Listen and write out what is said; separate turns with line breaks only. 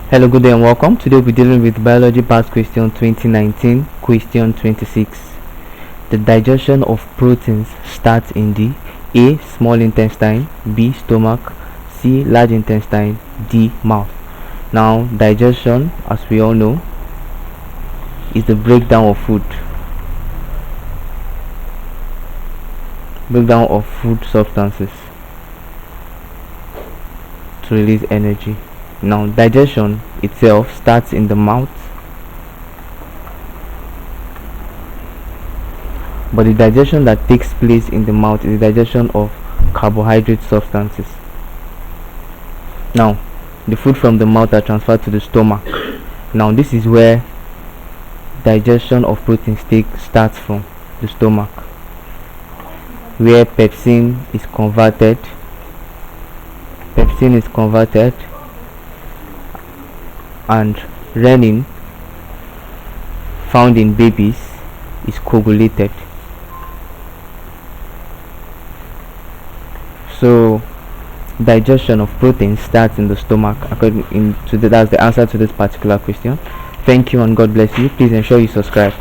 Hello, good day and welcome. Today we'll be dealing with Biology Past Question 2019, Question 26. The digestion of proteins starts in the A. Small intestine, B. Stomach, C. Large intestine, D. Mouth. Now, digestion, as we all know, is the breakdown of food. Breakdown of food substances to release energy. Now, digestion itself starts in the mouth, but the digestion that takes place in the mouth is the digestion of carbohydrate substances. Now, the food from the mouth are transferred to the stomach. Now, this is where digestion of proteins starts from the stomach, where pepsin is converted. And renin, found in babies, is coagulated. So digestion of protein starts in the stomach. That's the answer to this particular question. Thank you and God bless you. Please ensure you subscribe.